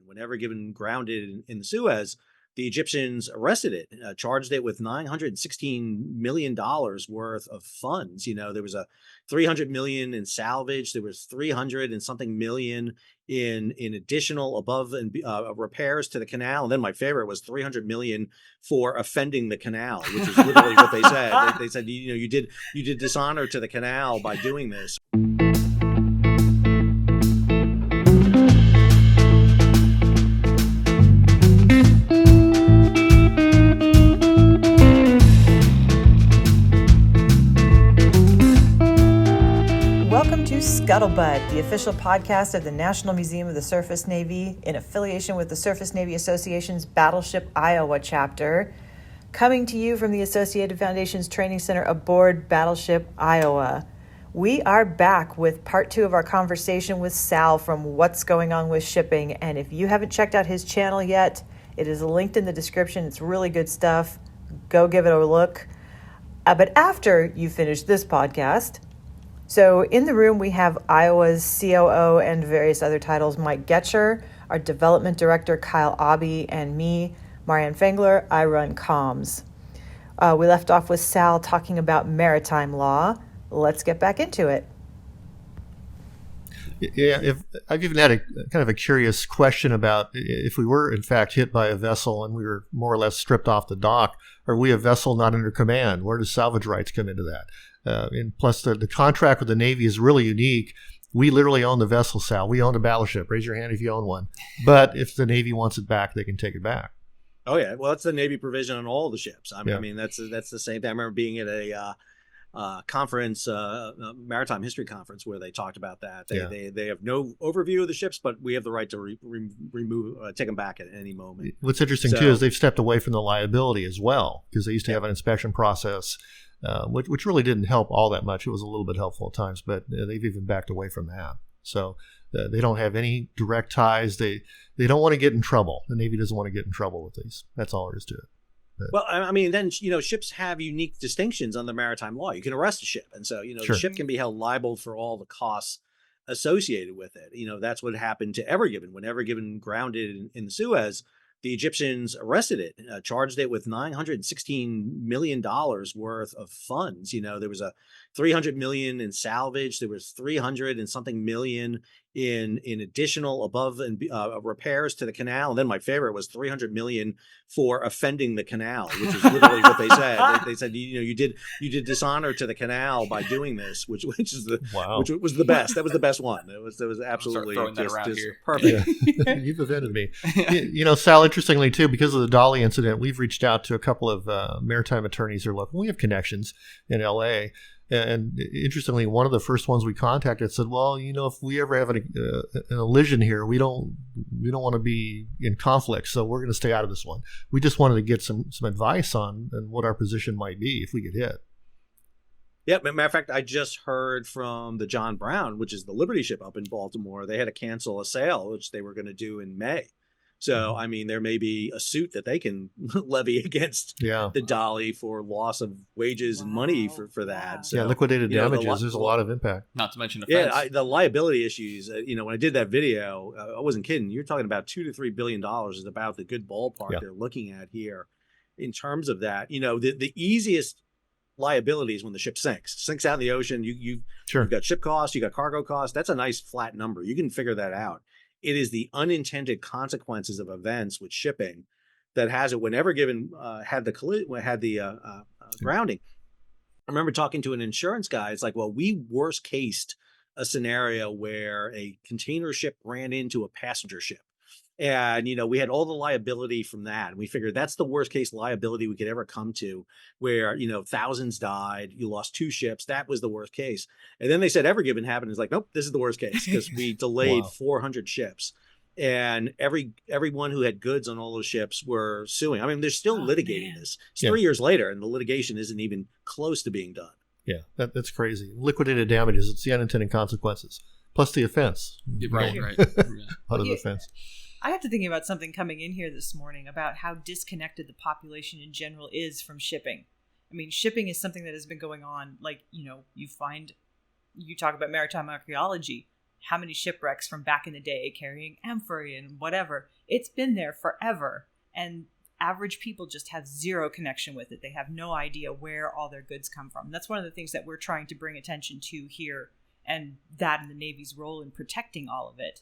whenever given grounded in the Suez, the Egyptians arrested it, charged it with $916 million worth of funds. There was a 300 million in salvage. There was 300 and something million in additional above and repairs to the canal. And then my favorite was 300 million for offending the canal, which is literally what they said. They said, you did dishonor to the canal by doing this. Scuttlebutt, the official podcast of the National Museum of the Surface Navy in affiliation with the Surface Navy Association's Battleship, Iowa chapter, coming to you from the Associated Foundation's Training Center aboard Battleship, Iowa. We are back with part 2 of our conversation with Sal from What's Going On with Shipping, and if you haven't checked out his channel yet, it is linked in the description. It's really good stuff. Go give it a look. But after you finish this podcast, so in the room, we have Iowa's COO and various other titles, Mike Getcher, our development director, Kyle Obby, and me, Marianne Fengler. I run comms. We left off with Sal talking about maritime law. Let's get back into it. Yeah, I've even had a kind of a curious question about if we were in fact hit by a vessel and we were more or less stripped off the dock, are we a vessel not under command? Where does salvage rights come into that? And plus, the contract with the Navy is really unique. We literally own the vessel, Sal. We own a battleship. Raise your hand if you own one. But if the Navy wants it back, they can take it back. Oh yeah, well, that's the Navy provision on all the ships. I mean, that's the same thing. I remember being at a conference, maritime history conference, where they talked about that. They have no overview of the ships, but we have the right to remove, take them back at any moment. What's interesting too is they've stepped away from the liability as well, because they used to have an inspection process, which really didn't help all that much. It was a little bit helpful at times, but they've even backed away from that. So they don't have any direct ties. They don't want to get in trouble. The Navy doesn't want to get in trouble with these. That's all there is to it. Well, I mean, then, ships have unique distinctions under maritime law. You can arrest a ship. And so, Sure. The ship can be held liable for all the costs associated with it. That's what happened to Ever Given. When Ever Given grounded in the Suez, the Egyptians arrested it, charged it with $916 million worth of funds. There was a 300 million in salvage. There was 300 and something million in additional above and repairs to the canal. And then my favorite was 300 million for offending the canal, which is literally what they said. They said, you did dishonor to the canal by doing this, which was the best. That was the best one. It was absolutely just perfect. Yeah. You've offended me. Sal, interestingly too, because of the DALI incident, we've reached out to a couple of maritime attorneys who are local. We have connections in LA. And interestingly, one of the first ones we contacted said, well, if we ever have an allision here, we don't want to be in conflict, so we're going to stay out of this one. We just wanted to get some advice on what our position might be if we get hit. Yeah, matter of fact, I just heard from the John Brown, which is the Liberty ship up in Baltimore. They had to cancel a sail, which they were going to do in May. So, I mean, there may be a suit that they can levy against the DALI for loss of wages and money for that. So, liquidated damages. There's a lot of impact. Not to mention offense. Yeah, the liability issues. When I did that video, I wasn't kidding. You're talking about $2 to $3 billion is about the good ballpark they're looking at here in terms of that. The easiest liability is when the ship sinks out in the ocean. You've got ship costs, you got cargo costs. That's a nice flat number. You can figure that out. It is the unintended consequences of events with shipping that has it. Whenever Given had the grounding, I remember talking to an insurance guy. It's like, well, we worst cased a scenario where a container ship ran into a passenger ship. And, we had all the liability from that. And we figured that's the worst case liability we could ever come to, where, thousands died. You lost 2 ships. That was the worst case. And then they said Ever Given happened. It's like, nope, this is the worst case, because we delayed 400 ships. And everyone who had goods on all those ships were suing. I mean, they're still litigating this. It's 3 years later, and the litigation isn't even close to being done. Yeah, that's crazy. Liquidated damages. It's the unintended consequences. Plus the offense. Right. Out of the offense. I got to thinking about something coming in here this morning about how disconnected the population in general is from shipping. I mean, shipping is something that has been going on, you talk about maritime archaeology. how many shipwrecks from back in the day carrying amphorae and whatever. It's been there forever. And average people just have zero connection with it. They have no idea where all their goods come from. That's one of the things that we're trying to bring attention to here, and that and the Navy's role in protecting all of it.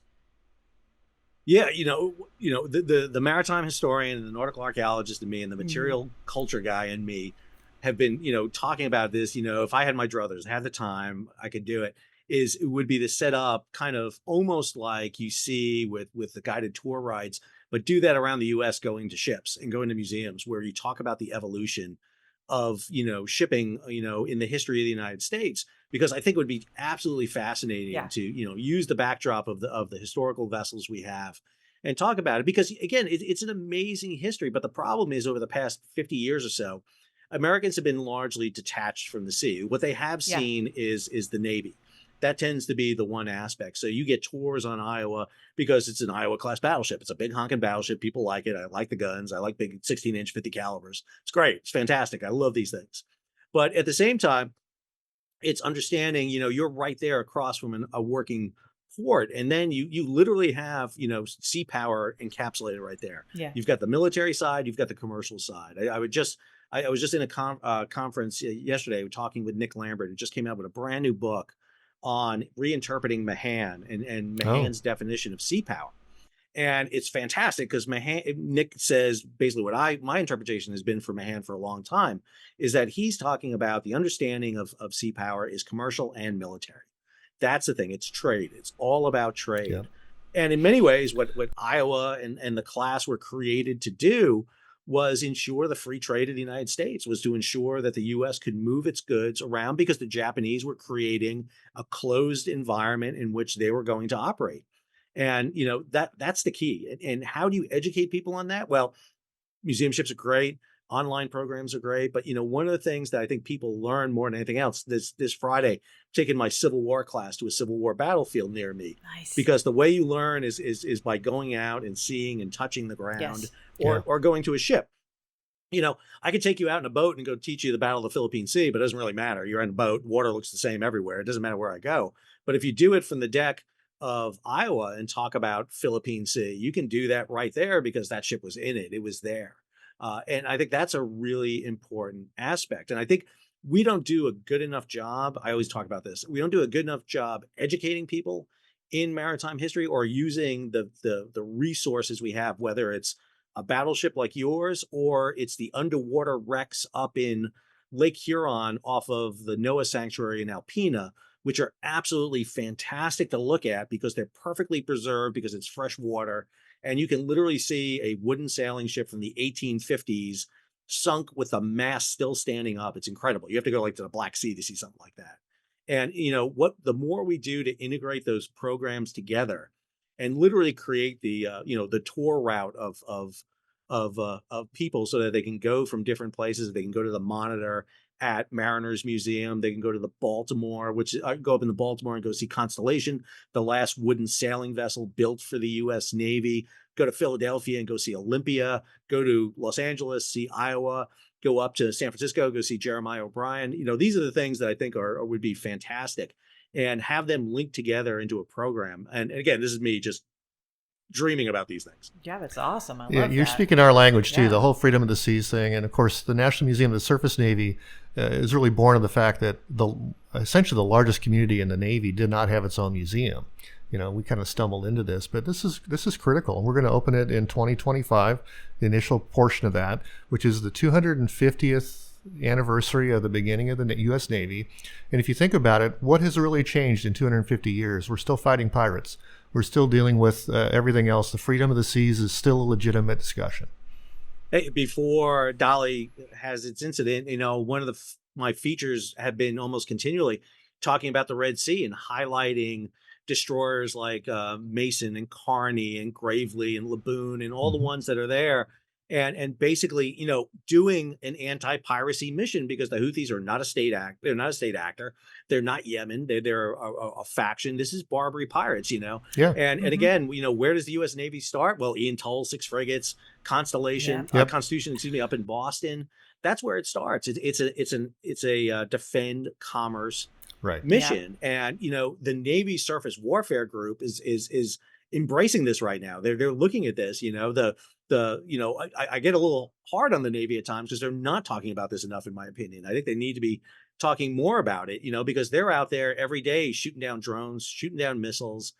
Yeah, the maritime historian and the nautical archaeologist in me and the material culture guy in me have been, talking about this. If I had my druthers, had the time, I could do it. It would be to set up kind of almost like you see with the guided tour rides, but do that around the U.S. going to ships and going to museums where you talk about the evolution of, shipping, in the history of the United States, because I think it would be absolutely fascinating to, use the backdrop of the historical vessels we have and talk about it, because again, it's an amazing history. But the problem is over the past 50 years or so, Americans have been largely detached from the sea. What they have seen is the Navy. That tends to be the one aspect. So you get tours on Iowa because it's an Iowa class battleship. It's a big honking battleship. People like it. I like the guns. I like big 16-inch 50 calibers. It's great. It's fantastic. I love these things. But at the same time, it's understanding, you're right there across from a working port. And then you literally have, sea power encapsulated right there. Yeah. You've got the military side. You've got the commercial side. I was just in a conference yesterday talking with Nick Lambert, who just came out with a brand new book on reinterpreting Mahan and Mahan's definition of sea power. And it's fantastic because Nick says basically what my interpretation has been for Mahan for a long time is that he's talking about the understanding of sea power is commercial and military. That's the thing. It's trade. It's all about trade. Yeah. And in many ways, what Iowa and the class were created to do was ensure the free trade of the United States, was to ensure that the U.S. could move its goods around because the Japanese were creating a closed environment in which they were going to operate. And, that's the key. And how do you educate people on that? Well, museum ships are great. Online programs are great. But, one of the things that I think people learn more than anything else, this Friday, I'm taking my Civil War class to a Civil War battlefield near me. Nice. Because the way you learn is by going out and seeing and touching the ground, or going to a ship. I could take you out in a boat and go teach you the Battle of the Philippine Sea, but it doesn't really matter. You're in a boat. Water looks the same everywhere. It doesn't matter where I go. But if you do it from the deck of Iowa and talk about Philippine Sea, you can do that right there because that ship was in it. It was there. And I think that's a really important aspect. And I think we don't do a good enough job. I always talk about this. We don't do a good enough job educating people in maritime history or using the resources we have, whether it's a battleship like yours or it's the underwater wrecks up in Lake Huron off of the Noah Sanctuary in Alpena, which are absolutely fantastic to look at because they're perfectly preserved because it's fresh water. And you can literally see a wooden sailing ship from the 1850s sunk with a mast still standing up. It's incredible. You have to go to the Black Sea to see something like that. And the more we do to integrate those programs together and literally create the tour route of people so that they can go from different places. They can go to the Monitor at Mariners Museum. They can go to the Baltimore, go up in the Baltimore and go see Constellation, the last wooden sailing vessel built for the U.S. Navy. Go to Philadelphia and go see Olympia. Go to Los Angeles, see Iowa. Go up to San Francisco, go see Jeremiah O'Brien. These are the things that I think would be fantastic, and have them linked together into a program. And again, this is me just dreaming about these things. Yeah, that's awesome. I love that. You're speaking our language too, the whole freedom of the seas thing. And of course, the National Museum of the Surface Navy is really born of the fact that essentially the largest community in the Navy did not have its own museum. We kind of stumbled into this, but this is critical. We're going to open it in 2025, the initial portion of that, which is the 250th anniversary of the beginning of the U.S. Navy. And if you think about it, what has really changed in 250 years? We're still fighting pirates. We're still dealing with everything else. The freedom of the seas is still a legitimate discussion. Hey, before DALI has its incident, one of my features have been almost continually talking about the Red Sea and highlighting destroyers like Mason and Carney and Gravely and Laboon and all the ones that are there. And basically, doing an anti-piracy mission because the Houthis are not a state actor. They're not a state actor. They're not Yemen. They're a faction. This is Barbary pirates, Yeah. And again, where does the U.S. Navy start? Well, Ian Toll, 6 frigates, Constellation, Constitution, up in Boston. That's where it starts. It's a defend commerce Right. mission. And, the Navy Surface Warfare Group is embracing this right now. They're looking at this, I get a little hard on the Navy at times because they're not talking about this enough, in my opinion. I think they need to be talking more about it, because they're out there every day shooting down drones, shooting down missiles,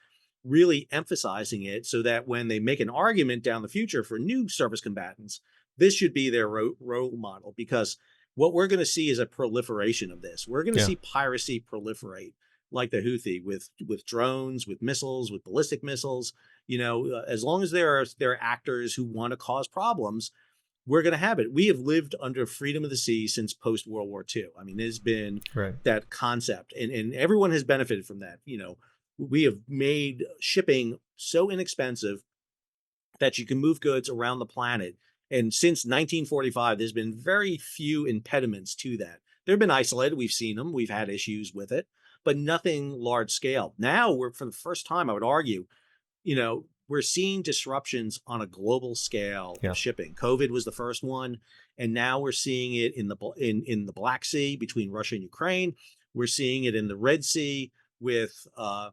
really emphasizing it so that when they make an argument down the future for new service combatants, this should be their role model, because what we're going to see is a proliferation of this. We're going to see piracy proliferate like the Houthi with drones, with missiles, with ballistic missiles. As long as there are actors who want to cause problems, we're going to have it. We have lived under freedom of the sea since post World War II. I mean, there's been that concept, and everyone has benefited from that. We have made shipping so inexpensive that you can move goods around the planet. And since 1945, there's been very few impediments to that. They've been isolated. We've seen them. We've had issues with it, but nothing large scale. Now we're, for the first time, I would argue, we're seeing disruptions on a global scale of shipping. COVID was the first one, and now we're seeing it in the Black Sea between Russia and Ukraine. We're seeing it in the Red Sea with the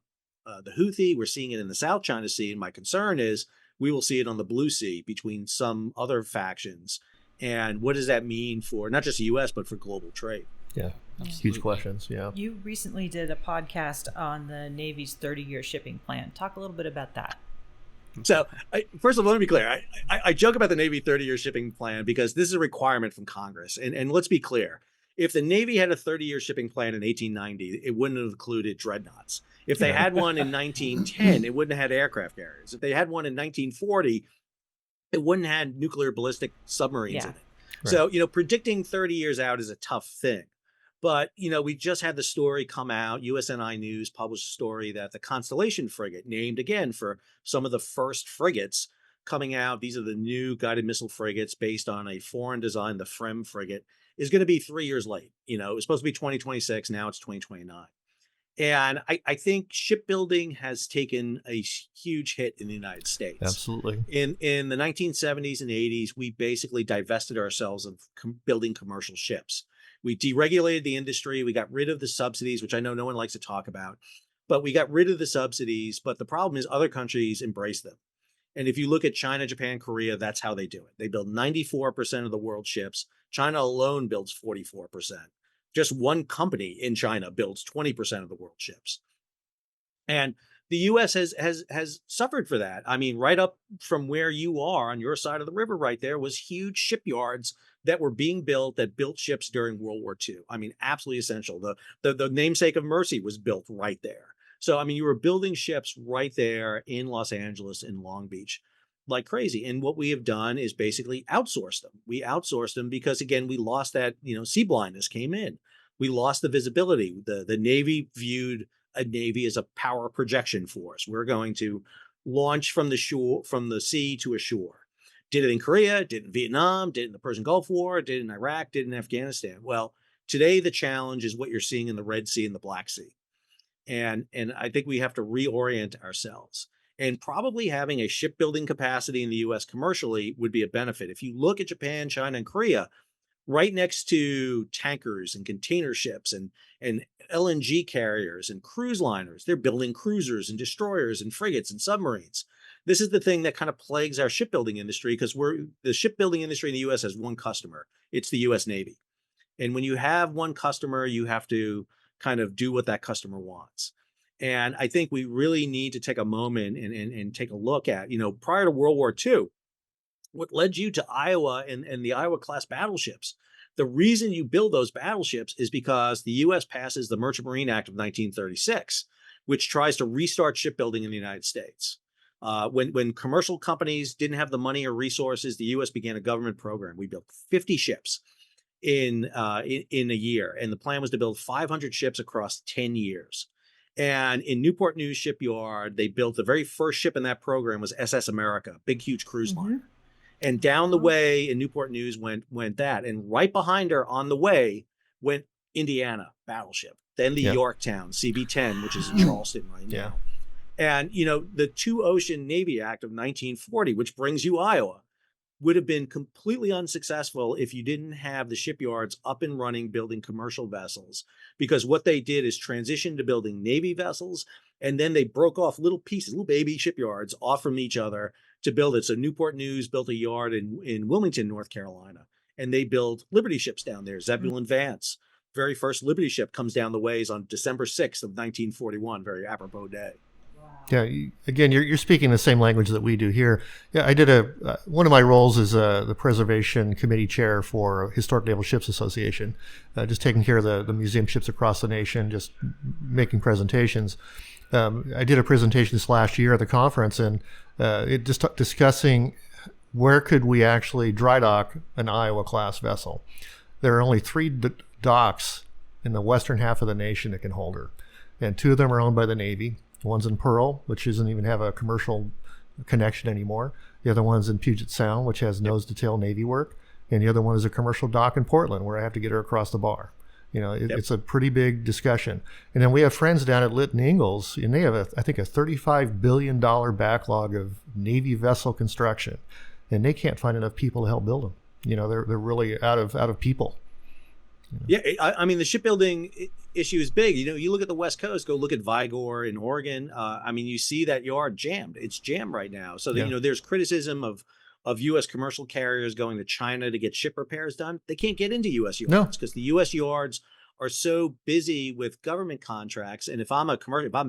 Houthi. We're seeing it in the South China Sea, and my concern is we will see it on the Blue Sea between some other factions. And what does that mean for not just the U.S., but for global trade? Yeah, huge questions. Yeah. You recently did a podcast on the Navy's 30-year shipping plan. Talk a little bit about that. So, first of all, let me be clear. I joke about the Navy 30-year shipping plan because this is a requirement from Congress. And let's be clear. If the Navy had a 30-year shipping plan in 1890, it wouldn't have included dreadnoughts. If they had one in 1910, it wouldn't have had aircraft carriers. If they had one in 1940, it wouldn't have had nuclear ballistic submarines in it. Right. So, predicting 30 years out is a tough thing. But, we just had the story come out. USNI News published a story that the Constellation frigate, named again for some of the first frigates coming out, these are the new guided missile frigates based on a foreign design, the FREM frigate, is going to be 3 years late. It was supposed to be 2026. Now it's 2029. And I think shipbuilding has taken a huge hit in the United States. Absolutely. In the 1970s and 80s, we basically divested ourselves of building commercial ships. We deregulated the industry. We got rid of the subsidies, which I know no one likes to talk about, but we got rid of the subsidies. But the problem is other countries embrace them. And if you look at China, Japan, Korea, that's how they do it. They build 94% of the world's ships. China alone builds 44%. Just one company in China builds 20% of the world's ships. And the U.S. has suffered for that. I mean, right up from where you are on your side of the river right there was huge shipyards that were being built that built ships during World War II. I mean, absolutely essential. The namesake of Mercy was built right there. So, I mean, you were building ships right there in Los Angeles, in Long Beach, like crazy. And what we have done is basically outsourced them. We outsourced them because, again, we lost that, sea blindness came in. We lost the visibility. The Navy viewed a Navy as a power projection force. We're going to launch from the shore, from the sea to a shore. Did it in Korea, did it in Vietnam, did it in the Persian Gulf War, did it in Iraq, did it in Afghanistan. Well, today the challenge is what you're seeing in the Red Sea and the Black Sea. And I think we have to reorient ourselves. And probably having a shipbuilding capacity in the U.S. commercially would be a benefit. If you look at Japan, China, and Korea, right next to tankers and container ships and LNG carriers and cruise liners, they're building cruisers and destroyers and frigates and submarines. This is the thing that kind of plagues our shipbuilding industry, because the shipbuilding industry in the U.S. has one customer. It's the U.S. Navy. And when you have one customer, you have to kind of do what that customer wants. And I think we really need to take a moment and take a look at, prior to World War II, what led you to Iowa and the Iowa class battleships. The reason you build those battleships is because the U.S. passes the Merchant Marine Act of 1936, which tries to restart shipbuilding in the United States. When commercial companies didn't have the money or resources, the U.S. began a government program. We built 50 ships in a year, and the plan was to build 500 ships across 10 years. And in Newport News Shipyard, they built the very first ship in that program was SS America, big, huge cruise liner. And down the way in Newport News went that. And right behind her on the way went Indiana Battleship, then the Yorktown CB-10, which is in Charleston right now. And, the Two Ocean Navy Act of 1940, which brings you Iowa, would have been completely unsuccessful if you didn't have the shipyards up and running building commercial vessels. Because what they did is transition to building Navy vessels, and then they broke off little pieces, little baby shipyards off from each other to build it. So Newport News built a yard in Wilmington, North Carolina, and they build Liberty ships down there. Zebulon Vance, very first Liberty ship, comes down the ways on December 6th of 1941, very apropos day. Yeah, again, you're speaking the same language that we do here. Yeah, I did one of my roles is the preservation committee chair for Historic Naval Ships Association, just taking care of the museum ships across the nation, just making presentations. I did a presentation this last year at the conference, and it just discussing where could we actually dry dock an Iowa class vessel. There are only 3 docks in the western half of the nation that can hold her, and 2 of them are owned by the Navy. One's in Pearl, which doesn't even have a commercial connection anymore. The other one's in Puget Sound, which has nose-to-tail Navy work. And the other one is a commercial dock in Portland, where I have to get her across the bar. It's a pretty big discussion. And then we have friends down at Lytton Ingalls, and they have, I think, a $35 billion backlog of Navy vessel construction. And they can't find enough people to help build them. They're really out of people. Yeah, I mean, the shipbuilding issue is big. You look at the West Coast, go look at Vigor in Oregon. I mean, you see that yard jammed. It's jammed right now. So, there's criticism of U.S. commercial carriers going to China to get ship repairs done. They can't get into U.S. yards because the U.S. yards are so busy with government contracts. And if I'm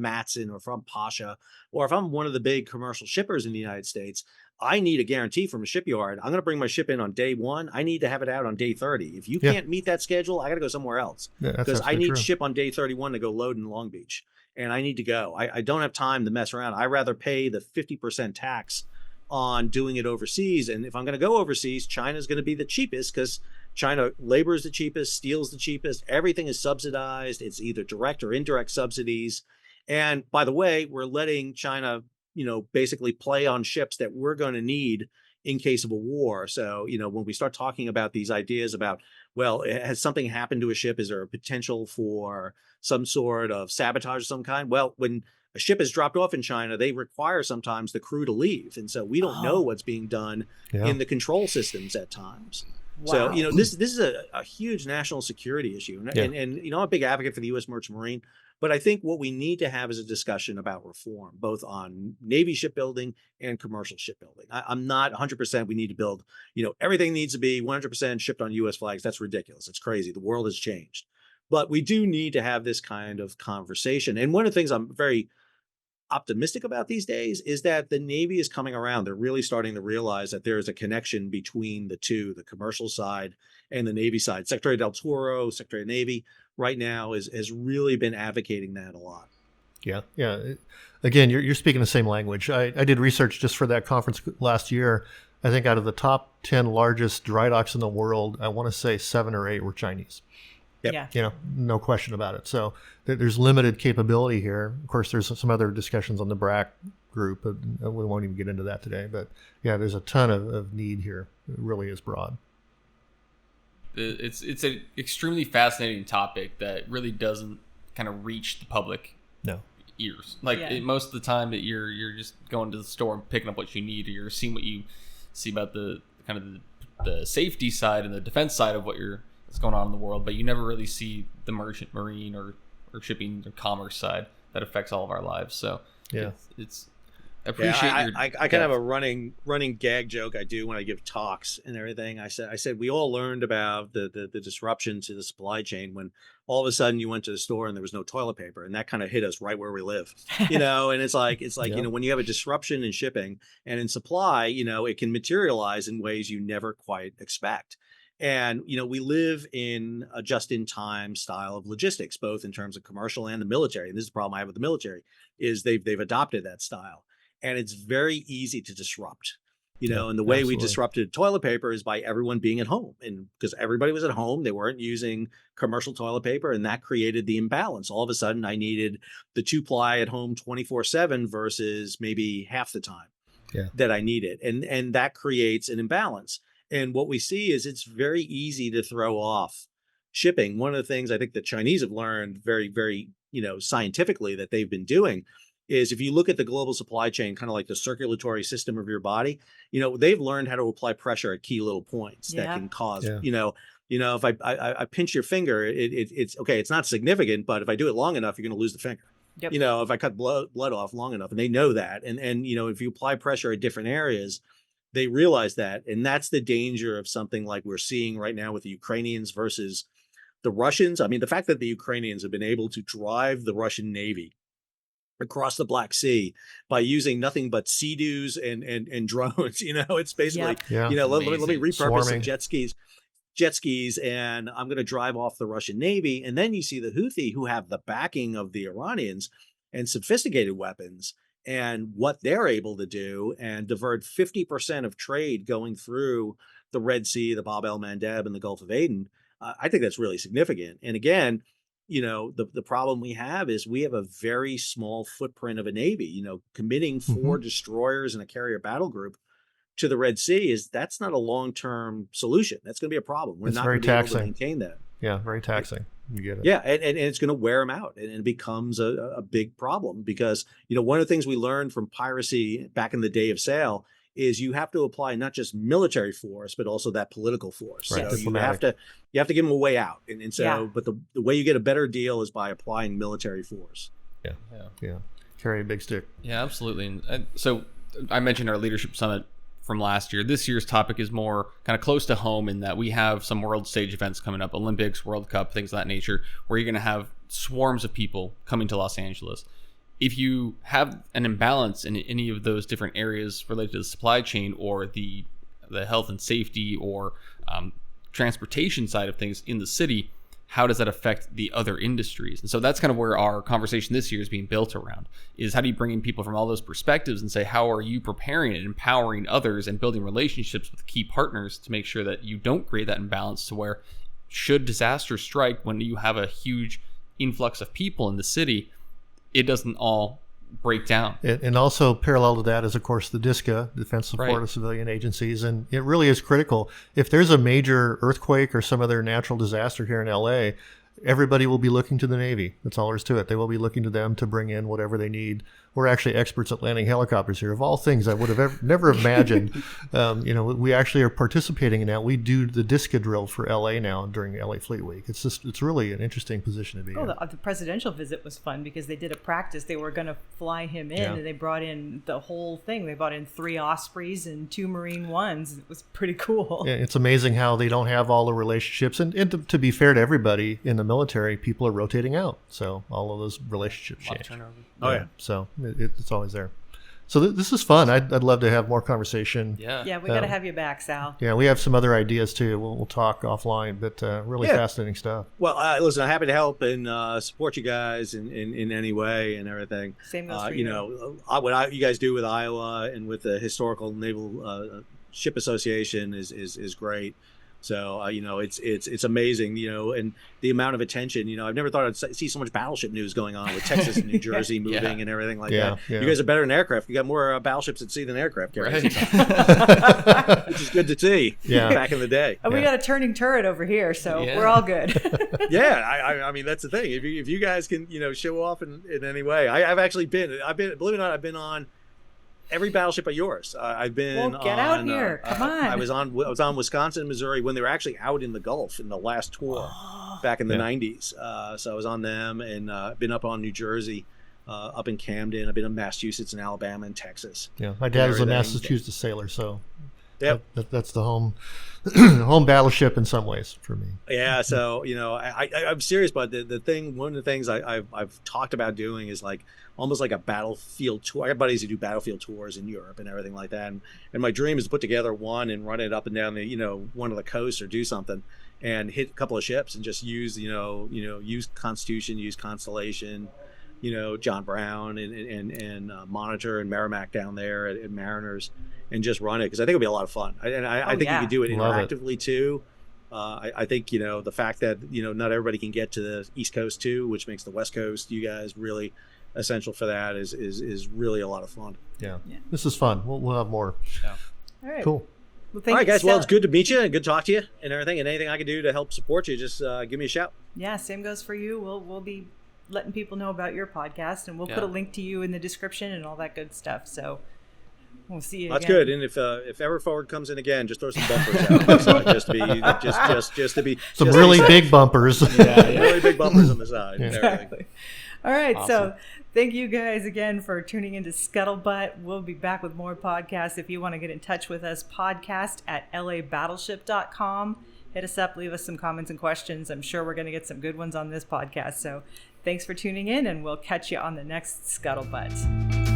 Matson, or if I'm Pasha, or if I'm one of the big commercial shippers in the United States, I need a guarantee from a shipyard. I'm going to bring my ship in on day 1. I need to have it out on day 30. If you can't meet that schedule, I got to go somewhere else, because I need ship on day 31 to go load in Long Beach, and I need to go. I don't have time to mess around. I rather pay the 50% tax on doing it overseas. And if I'm going to go overseas, China's going to be the cheapest, because China labor is the cheapest, steel's the cheapest. Everything is subsidized. It's either direct or indirect subsidies. And by the way, we're letting China basically play on ships that we're going to need in case of a war. So, when we start talking about these ideas about, well, has something happened to a ship? Is there a potential for some sort of sabotage of some kind? Well, when a ship is dropped off in China, they require sometimes the crew to leave. And so we don't know what's being done in the control systems at times. Wow. So, this is a huge national security issue. And I'm a big advocate for the U.S. Merchant Marine. But I think what we need to have is a discussion about reform, both on Navy shipbuilding and commercial shipbuilding. I'm not 100% we need to build, everything needs to be 100% shipped on U.S. flags. That's ridiculous. It's crazy. The world has changed. But we do need to have this kind of conversation. And one of the things I'm very optimistic about these days is that the Navy is coming around. They're really starting to realize that there is a connection between the two, the commercial side and the Navy side. Secretary Del Toro, Secretary of Navy, right now has really been advocating that a lot. Yeah. Again, you're speaking the same language. I did research just for that conference last year. I think out of the top 10 largest dry docks in the world, I want to say 7 or 8 were Chinese. Yep. Yeah. No question about it. So there's limited capability here. Of course, there's some other discussions on the BRAC group, but we won't even get into that today. But yeah, there's a ton of need here. It really is broad. It's an extremely fascinating topic that really doesn't kind of reach the public ears. Most of the time that you're just going to the store and picking up what you need, or you're seeing what you see about the kind of the safety side and the defense side of what's going on in the world, but you never really see the merchant marine or shipping or commerce side that affects all of our lives. So it's appreciate I kind of have a running gag joke I do when I give talks and everything. I said we all learned about the disruption to the supply chain when all of a sudden you went to the store and there was no toilet paper, and that kind of hit us right where we live, and it's like when you have a disruption in shipping and in supply, it can materialize in ways you never quite expect. And, we live in a just-in-time style of logistics, both in terms of commercial and the military. And this is the problem I have with the military, is they've adopted that style. And it's very easy to disrupt, and the way we disrupted toilet paper is by everyone being at home. And because everybody was at home, they weren't using commercial toilet paper, and that created the imbalance. All of a sudden, I needed the 2-ply at home 24/7 versus maybe half the time that I need it. And that creates an imbalance. And what we see is it's very easy to throw off shipping. One of the things I think the Chinese have learned very, very, scientifically that they've been doing is if you look at the global supply chain, kind of like the circulatory system of your body, they've learned how to apply pressure at key little points that can cause, if I pinch your finger, it's okay. It's not significant, but if I do it long enough, you're going to lose the finger. Yep. If I cut blood off long enough, and they know that, and if you apply pressure at different areas, they realize that, and that's the danger of something like we're seeing right now with the Ukrainians versus the Russians. I mean, the fact that the Ukrainians have been able to drive the Russian Navy across the Black Sea by using nothing but Sea-Doos and drones. It's basically, let me repurpose some jet skis, and I'm going to drive off the Russian Navy. And then you see the Houthi, who have the backing of the Iranians and sophisticated weapons, and what they're able to do, and divert 50% of trade going through the Red Sea, the Bab el-Mandeb, and the Gulf of Aden. I think that's really significant. And again, the problem we have is we have a very small footprint of a Navy. Committing 4 destroyers and a carrier battle group to the Red Sea that's not a long-term solution. That's going to be a problem. We're not going to be able to maintain that. Yeah, very taxing. You get it. Yeah, and it's going to wear them out, and it becomes a big problem because, one of the things we learned from piracy back in the day of sail is you have to apply not just military force, but also that political force. Right. So you have to give them a way out. And so, but the way you get a better deal is by applying military force. Yeah. Carry a big stick. Yeah, absolutely. And so I mentioned our leadership summit from last year. This year's topic is more kind of close to home in that we have some world stage events coming up, Olympics, World Cup, things of that nature, where you're going to have swarms of people coming to Los Angeles. If you have an imbalance in any of those different areas related to the supply chain or the health and safety or transportation side of things in the city, how does that affect the other industries? And so that's kind of where our conversation this year is being built around, is how do you bring in people from all those perspectives and say, how are you preparing and empowering others and building relationships with key partners to make sure that you don't create that imbalance to where should disaster strike when you have a huge influx of people in the city, it doesn't all break down. And also parallel to that is, of course, the DSCA, Defense Support of Civilian Agencies. And it really is critical. If there's a major earthquake or some other natural disaster here in LA, everybody will be looking to the Navy. That's all there is to it. They will be looking to them to bring in whatever they need. We're actually experts at landing helicopters here. Of all things, I would have never imagined. We actually are participating in that. We do the DSCA drill for LA now during LA Fleet Week. It's really an interesting position to be in. The presidential visit was fun because they did a practice. They were going to fly him in, and they brought in the whole thing. They brought in 3 Ospreys and 2 Marine Ones. It was pretty cool. Yeah, it's amazing how they don't have all the relationships. And to be fair to everybody in the military, people are rotating out. So all of those relationships change. Oh, yeah. So it's always there. So this is fun. I'd love to have more conversation. Yeah, we got to have you back, Sal. Yeah, we have some other ideas too. We'll talk offline, but really fascinating stuff. Well, listen, I'm happy to help and support you guys in any way and everything. Same goes for you. What you guys do with Iowa and with the Historical Naval Ship Association is great. So, it's amazing, and the amount of attention, I've never thought I'd see so much battleship news going on with Texas and New Jersey moving and everything like that. Yeah. You guys are better than aircraft. You got more battleships at sea than aircraft carriers. Right. Which is good to see back in the day. And we got a turning turret over here, so we're all good. I mean, that's the thing. If you guys can, show off in any way. I've believe it or not, I've been on every battleship of yours. I've been get out here. Come on. I was on Wisconsin and Missouri when they were actually out in the Gulf in the last tour back in the 90s. So I was on them, and been up on New Jersey, up in Camden. I've been in Massachusetts and Alabama and Texas. Yeah, my dad was a Massachusetts sailor, so that's the home home battleship in some ways for me. Yeah, so I'm serious, but one of the things I've talked about doing is almost like a battlefield tour. I got buddies who do battlefield tours in Europe and everything like that, and my dream is to put together one and run it up and down the one of the coasts or do something and hit a couple of ships and just use use Constitution, use Constellation, John Brown and Monitor and Merrimack down there at Mariners, and just run it, because I think it'll be a lot of fun. I think you can do it interactively too. I think the fact that not everybody can get to the East Coast too, which makes the West Coast, you guys, really essential for that, is really a lot of fun. Yeah. This is fun. We'll have more. All right, cool. Well, all right, guys. Well, it's good to meet you and good to talk to you and everything. And anything I can do to help support you, just give me a shout. Yeah, same goes for you. We'll be letting people know about your podcast, and we'll put a link to you in the description and all that good stuff. So we'll see you. That's again. good. And if Ever Forward comes in again, just throw some bumpers out on the side, just to be some really big bumpers. Really big bumpers on the side. Yeah. And everything. Exactly. All right, Awesome. so thank you guys again for tuning into Scuttlebutt. We'll be back with more podcasts. If you want to get in touch with us, podcast at labattleship.com. Hit us up, leave us some comments and questions. I'm sure we're going to get some good ones on this podcast. So thanks for tuning in, and we'll catch you on the next Scuttlebutt.